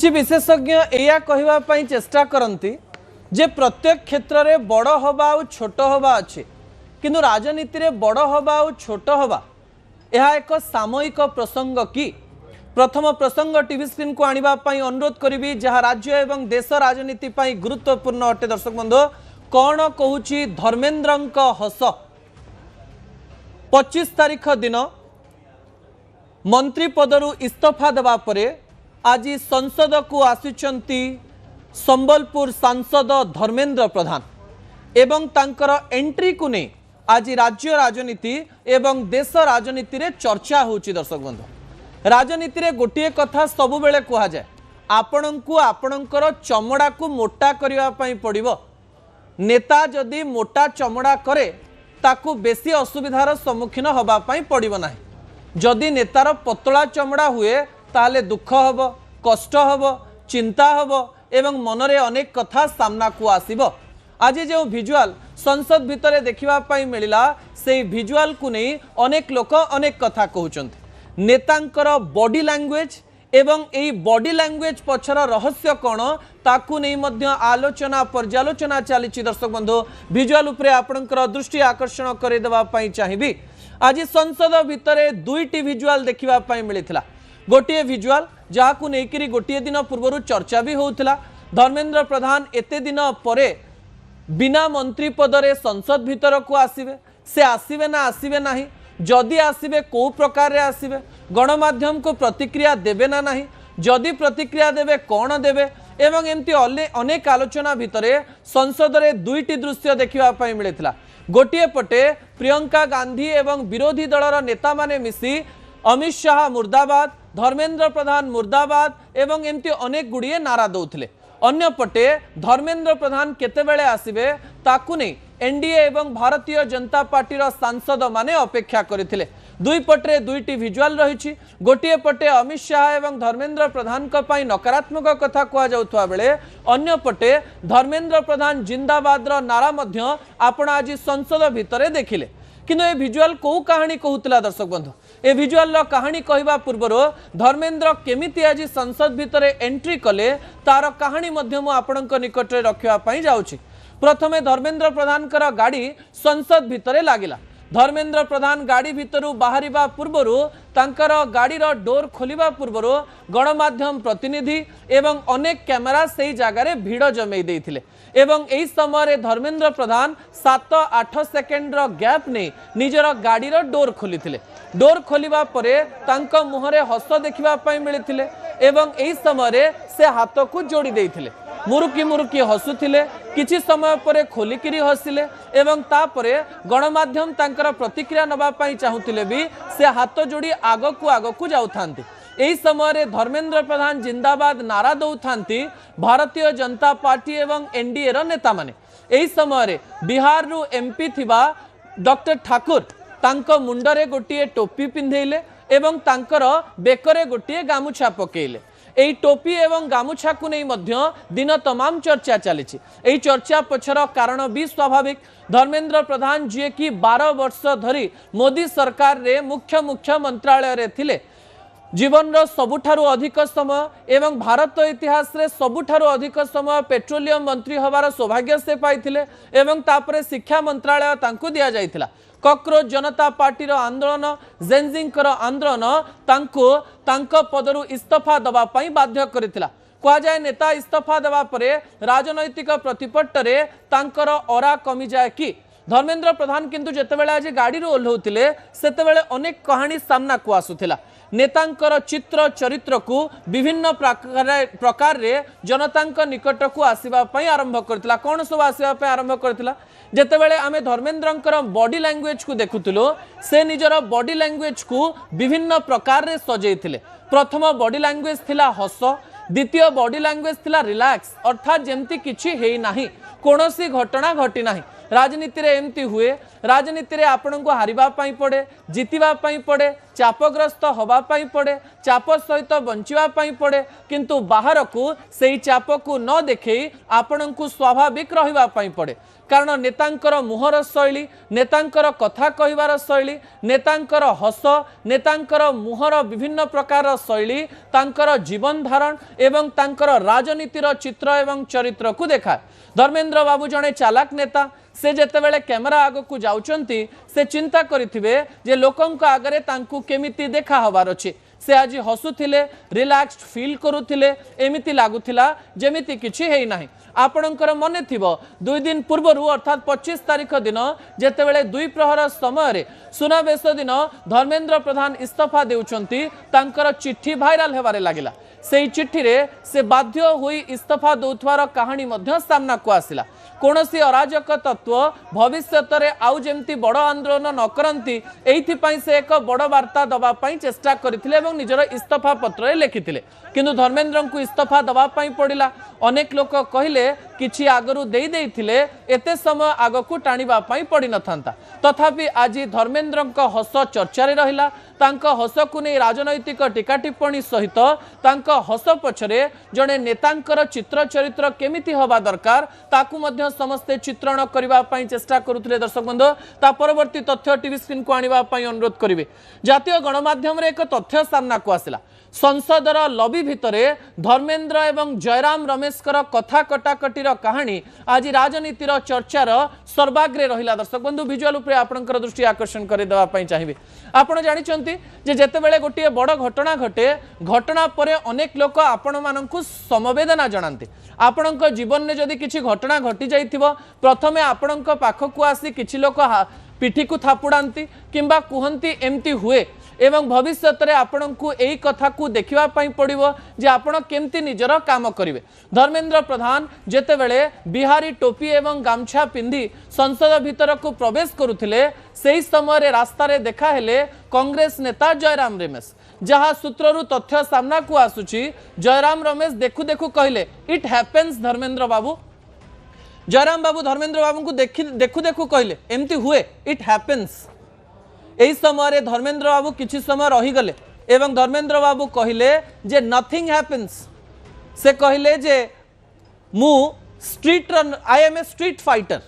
किछि विशेषज्ञ या कहवाई चेष्टा करती जे प्रत्येक क्षेत्र में बड़ हवा और छोट हवा अच्छे किंतु राजनीति में बड़ हवा और छोट हवा यह एक सामयिक प्रसंग कि प्रथम प्रसंग टीवी स्क्रीन को आने अनुरोध करी जहाँ राज्य एवं देश राजनीति गुरुत्वपूर्ण अटे। दर्शक बंधु कौन कहूँ धर्मेन्द्र हस 25 तारीख दिन मंत्री पदरु इस्तीफा देवा परे आज संसद को आसिचंती संबलपुर सांसद धर्मेन्द्र प्रधान एवं तांकर एंट्री को नहीं आज राज्य राजनीति एवं देश राजनीति रे चर्चा होची। दर्शक बंधु राजनीति रे गोटे कथा सबु बेले कहा जाए आपणंकु आपणंकर चमड़ा को मोटा करिवा पई पड़िबो। नेता जदि मोटा चमड़ा करे ताकू बेसी असुविधार सम्मुखीन होबा पई पड़िबो नाही। जदि नेतार पतला चमड़ा हुए ताले दुख हब कष्ट हब चिंता हब एवं मनरे अनेक कथा सामना को आसीबो। आज जो भिजुआल संसद भितर देखिबा पई मिलिला से भिजुआल को नहीं अनेक लोक अनेक कथा कहउचंती। नेतांकर बॉडी लैंग्वेज एवं एई बॉडी लैंग्वेज पछर रहस्य कौन ताकू नहीं मध्य आलोचना पर्यालोचना चली। दर्शक बंधु भिजुआल उपरे आपणकर दृष्टि आकर्षण करे देबा पई चाहिबी। आज संसद भितर दुईटी भिजुआल देखिबा पई मिलिथिला। गोटे भिजुआल जहाकू नेकिरी गोटे दिन पूर्व चर्चा भी होउथिला। धर्मेन्द्र प्रधान एते दिन परे बिना मंत्री पदरे संसद भितर को आसीबे से आसीबे ना आसीबे नाही, जदि आसीबे को प्रकार रे आसीबे, गणमाध्यम को प्रतिक्रिया देबे ना नाही, जदि प्रतिक्रिया देबे कौन देबे एवं एमती अनेक आलोचना भितरे संसद रे दुईटी दृश्य देखिबा पई मिलिथिला। गोटे पटे प्रियंका गांधी एवं विरोधी दलर नेता माने मिसी अमित शाह मुर्दाबाद, धर्मेन्द्र प्रधान मुर्दाबाद एवं एमती अनेक गुड़िए नारा दौथिले। अन्य पटे धर्मेन्द्र प्रधान केतेबेले आसिबे ताकू नहीं एनडीए एवं भारतीय जनता पार्टी सांसद माने अपेक्षा करथिले। दुई पटे दुईटी भिजुआल रही। गोटे पटे अमित शाह एवं धर्मेन्द्र प्रधान पई नकारात्मक कथा कहा जाउथवा बेले अन्य पटे धर्मेन्द्र प्रधान जिंदाबाद नारा मध्य आपण आज संसद भितरे देखिले। किंतु ए भिजुआल को कहानी कहूतला। दर्शक बंधु ए भिजुआल कहानी कहवा पूर्व धर्मेन्द्र केमिति आज संसद भितर एंट्री कले तार कहानी मध्य मु आपणक निकट रे रखिबा पई जाउछि। प्रथमे धर्मेन्द्र प्रधान कर गाड़ी संसद भितर लागिला। धर्मेन्द्र प्रधान गाड़ी भितरु बाहरिबा पूर्वरु तांकर गाड़ी रो डोर खोलिबा पूर्वरु गणमाध्यम प्रतिनिधि एवं अनेक कैमरा सेही जगार भीड़ जमई देइथिले एवं एही समय Dharmendra Pradhan 7-8 second row gap ने निजर गाड़ी रो डोर खोलिथिले। डोर खोलिबा परे तांको मुहरे हस देखिबा पई मिलिथिले एवं एही समय से हाथ को जोड़ी देइथिले। मुरुकी मुरुकी हसुथिले, किछि समय परे खोलिकिरी हसिले एवं तापरे गणमाध्यम तांकर प्रतिक्रिया नबा पई चाहुथिले भी से हाथ जोड़ी आगकू जाउथांती। एही समय धर्मेन्द्र प्रधान जिंदाबाद नारा दौथांती भारतीय जनता पार्टी एवं एनडीए रो नेता माने। एही समय बिहार रु एमपी थिबा डॉक्टर ठाकुर तांको मुंडरे गोटिए टोपी पिंधेइले एवं तांकर बेकरे गोटिए गामुछा पकेइले। एई टोपी एवं गामुछा को नहीं मध्य दिन तमाम चर्चा चली। एई चर्चा पछर कारण भी स्वाभाविक। धर्मेन्द्र प्रधान जी की 12 वर्ष धरी मोदी सरकार रे मुख्य मंत्रालय रे थिले। जीवन रो सबुठारु अधिक समय एवं भारत इतिहास रे सबुठारु अधिक समय पेट्रोलियम मंत्री हवार सौभाग्य से पाइथिले एवं तापरे शिक्षा मंत्रालय तांकु दिया जाइथिला। कॉकरोच जनता पार्टी आंदोलन जेनजिंकर आंदोलन तांको पदरु इस्तीफा दबा पई बाध्य करथिला। कहा जाए नेता इस्तीफा देवा परे राजनैतिक प्रतिपट्टरे तांकर ओरा कमी जाए कि धर्मेन्द्र प्रधान किंतु जेतेबेले आज गाड़ी रो ओल्हौतिले सेतेबेले अनेक कहानी सामना को आसुथिला। नेतांकर चित्र चरित्र को विभिन्न प्रकार रे जनतांक निकट को आसीबा पई आरंभ करथिला। कोन सब आसीबा पई आरंभ करथिला जेतेबेले आमे धर्मेन्द्रंकर बॉडी लैंग्वेज को देखुथिलो से निजर बॉडी लैंग्वेज को विभिन्न प्रकार रे सजेइथिले। प्रथम बॉडी लैंग्वेज थिला हस, द्वितीय बॉडी लैंग्वेज थिला रिलैक्स अर्थात जेमती किछि हेई नाही, कोनोसी घटना घटी नाही। राजनीति रे एमती हुए, राजनीति रे आपन को हारिबा पई पड़े, जितिबा पई पड़े, चापग्रस्त हवा पाई पड़े, चाप सहित बंचिवा पाई पड़े, किंतु बाहर को सेई चाप को न देखे आपण को स्वाभाविक रहिबा पाई पड़े। कारण नेतांकर मुहर शैली, नेतांकर कथा कहिबार शैली, नेतांकर हस, नेतांकर मुहर विभिन्न प्रकार शैली तांकर जीवन धारण एवं तांकर राजनीतिर चित्र एवं चरित्र को देखा। धर्मेंद्र बाबू जड़े चालाक नेता, से जेतेबेले कैमेरा आग को जाउचंती से चिंता करिथिबे जे लोकंक आगरे तांकु केमिति देखा हबार अछि। से आज हसुथिले, रिलैक्स्ड फील करुथिले, एमिति लागुथिला जेमिति किछि हेई नाही। आपणकर मने थिबो 2 दिन पूर्वरु अर्थात 25 तारिख दिन जेतेबेले 2 प्रहर समय सुनावेश दिन धर्मेंद्र प्रधान इस्तीफा देउचंती तांकर चिट्ठी भाइराल हेबारे लागिला। सेई चिट्ठी रे से बाध्य होई इस्तीफा दउथवार कहानी मध्य सामना को आसिला। कोनोसी अराजक तत्व भविष्यत रे आउ जेमती बड़ आंदोलन न करंती एइथिपई से एक बड़ वार्ता दबा पई चेष्टा करथिले एवं निजर इस्तीफा पत्र लेखिथिले, किंतु धर्मेंद्र को इस्तीफा दबा पई पड़िला। अनेक लोक कहिले किछि आगरु देई देइथिले एते समय आग को टाणीबा पई पड़ी नथांता। तथापि आज धर्मेंद्र हस चर्चा रे रहिला। तांका हस को नहीं राजनैतिक टीका टिप्पणी सहित तांका हस पछरे जड़े नेतांकर चित्र चरित्र केमिति हवा दरकार ताकू मध्य समस्ते चित्रण करबा पई चेष्टा करुथिले। दर्शक बंधु, ता परवर्ती तथ्य टीवी स्क्रीन को आनिबा पई अनुरोध करिवे। जातीय गणमाध्यम रे एक तथ्य सामना को आसिला। संसदर लबी भितरे धर्मेंद्र एवं जयराम रमेशकर कथा कटाकटीर कहानी आज राजनीतिर चर्चार सर्वाग्रे रहिला। दर्शक बंधु, विजुअल उपरे आपनकर दृष्टि आकर्षण करे देबा पई चाहिबे। आपण जानिचंती जे जेतेबेले गोटिए बड़ घटना घटे, घटना परे अनेक लोक आपण माननकु समवेदना जणांती। आपणक जीवन में जदि किछि घटना घटी जाइथिबो प्रथमे आपणक पाखकु आसी किछि लोक पिठी को थापुड़ांती किंबा कुहंती एमती हुए एवं भविष्य में आपण को यही कथा को देखा पड़ो जे आपण केमती निजर काम करेंगे। धर्मेंद्र प्रधान जेतेबेले बिहारी टोपी एवं गामछा पिंधि संसद भीतर को प्रवेश करुथिले सेही समय रास्ता रे देखा हेले कांग्रेस नेता जयराम रमेश। जहाँ सूत्ररु तथ्य सामना को आसुची, जयराम रमेश देखु देखु कहले इट हैपेंस धर्मेंद्र बाबू। जयराम बाबू धर्मेंद्र बाबू को देखु देखु कहले एमती हुए, इट हैपेंस। एही समय धर्मेंद्र बाबू किछि समय रहीगले एवं धर्मेंद्र बाबू कहले जे नथिंग हैपेंस। से कहले जे मु street run, I am a street fighter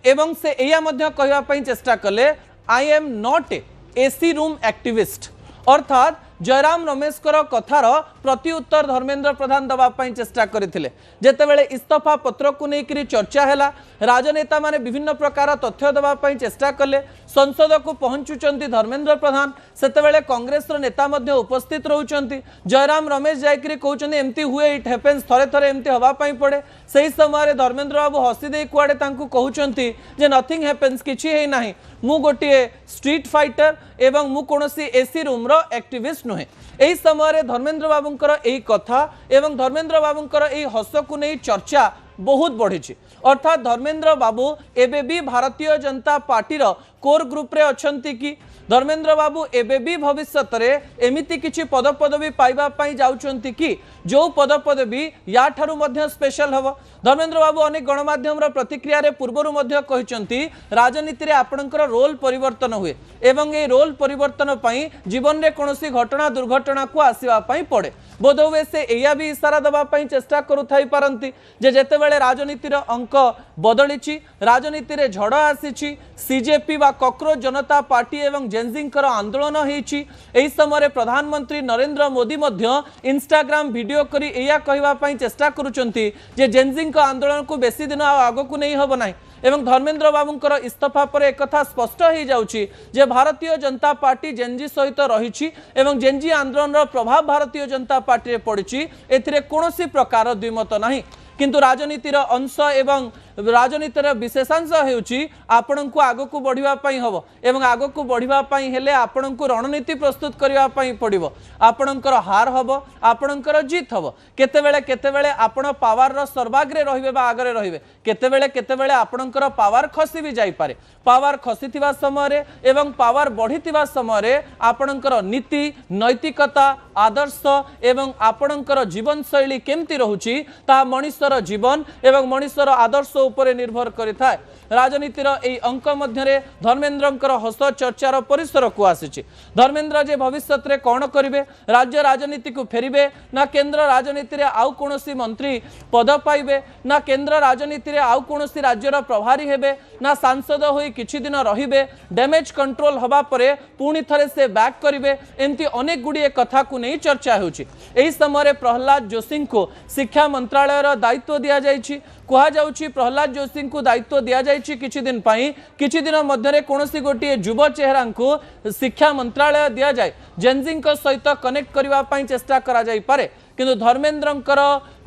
एवं से एया मध्य कहवा पई चेष्टा कले I am not a AC room activist. अर्थात जयराम रमेशकर कथार प्रति उत्तर धर्मेंद्र प्रधान दबा पई चेष्टा करथिले। जेतेबेले इस्तीफा पत्र को लेकर चर्चा हैला, राजनेता माने विभिन्न प्रकार तथ्य दबा पई चेष्टा कले, संसद को पहुंचुचंती धर्मेंद्र प्रधान, सेतेबेले कांग्रेस नेता मध्य उपस्थित रहउचंती। जयराम रमेश जायकरी कहउचंती एमती हुए, इट हैपेंस, थरे थरे एमती हवा पई पड़े। सही समय धर्मेंद्र बाबू हसी दे कुआडे तांकु कहउचंती जे नथिंग हैपेंस, किछि हे नाही, मु गोटिए स्ट्रीट फाइटर एवं मु कोनोसी एसी रूम रो एक्टिविस्ट नुहे। एही समय धर्मेंद्र बाबूंकर एही कथा एवं धर्मेंद्र बाबूंकर एही हस को नहीं चर्चा बहुत बढ़ी। अर्थात धर्मेंद्र बाबू एबे भी भारतीय जनता पार्टी रो कोर ग्रुप रे अछंती कि धर्मेंद्र बाबू एबे भी भविष्यत रे एमिति किछि पदपदवी पाइबा पई जाउचंती कि जो पदपदवी या ठारू मध्य स्पेशल हबो। धर्मेंद्र बाबू अनेक गणमाध्यम रो प्रतिक्रिया रे पूर्वरु मध्य कहिसंती राजनीति रे आपणकर रोल परिवर्तन हुए एवं ए रोल परिवर्तन पई जीवन रे कोनोसी घटना दुर्घटना को आसीबा पई पड़े। बोधवे से एया भी इशारा दबा पई चेष्टा करू थाई पारंती जे जेतेबेले राजनीतिर अंक बदलिछि, राजनीति रे झड़ आसीछि, सीजेपी बा कॉकरोच जनता पार्टी एवं जेनजिंकर आंदोलन होईछि, एही समय प्रधानमंत्री नरेंद्र मोदी मध्य इंस्टाग्राम वीडियो करी एया कहवा पई चेष्टा करूचंती जे जेनजिंक आंदोलन को बेसी दिन आगो को नहीं हबो नाही। एवं धर्मेंद्र बाबूंकर इस्तीफा पर एक कथा स्पष्ट हो जाउछि जे भारतीय जनता पार्टी जेनजी सहित रहिछि एवं जेनजी आंदोलन रो प्रभाव भारतीय जनता पार्टी रे पड़िछि, एथिरे कोनोसी प्रकार द्विमत नाही। किंतु राजनीतिर अंश एवं राजनीतिर विशेषांश हेउछि आपण को आगो को बढ़िबा पई हबो एवं आगो को बढ़िबा पई हेले आपण को रणनीति प्रस्तुत करिबा पई पड़िबो। आपणकर हार हबो, आपणकर जीत हबो। केतेबेले आपण पावर रो सर्वाग्रे रहिबे बा आगरे रहिबे, केतेबेले आपणकर पावर खसी भी जाई पारे। पावर खसीथिबा समय एवं पावर बढ़िथिबा समय आपणकर नीति, नैतिकता, आदर्श एवं आपणकर जीवन शैली केमती रहुछि ता मनुष्यर जीवन एवं मनुष्यर आदर्श उपरे निर्भर करिथाय राजनीतिर एई अंक मध्यरे धर्मेंद्रंकर हस चर्चार परिसर को आसीछि। धर्मेंद्र जे भविष्यत रे कोन करिवे, राज्य राजनीति को फेरिबे ना केंद्र राजनीति रे आउ कोनोसी मंत्री पद पाइबे ना केंद्र राजनीति रे आउ कोनोसी राज्यर प्रभारी हेबे ना सांसद होई किछि दिन रहिबे, डैमेज कंट्रोल हबा परे पुणी थरे से बैक करिवे, एमती अनेक गुडी कथा को नहीं चर्चा होछि। एही समय प्रहलाद जोशी को शिक्षा मंत्रालय दायित्व दिया जाइछि। कहा जाउछि प्रहलाद जोशी को दायित्व दिया जाइछि किछि दिन पई, किछि दिन मध्यरे कोनोसी गोटिए युव चेहरा को शिक्षा मंत्रालय दिया जाय, जेनजी को सहित कनेक्ट करबा पई चेष्टा करा जाई पारे। किंतु धर्मेंद्रंकर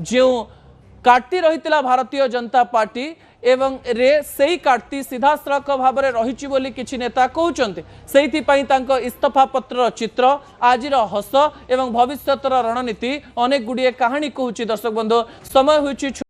जो काटी रहितला भारतीय जनता पार्टी एवं रे सेही काटी सीधा सड़क भाव में रही बोली किछि नेता कहउचंते। सेहिथि पई तांको इस्तीफा पत्र चित्र, आजिर हस एवं भविष्यतर रणनीति अनेक गुड़िए कहानी कहूची। दर्शक बंधु, समय होइछि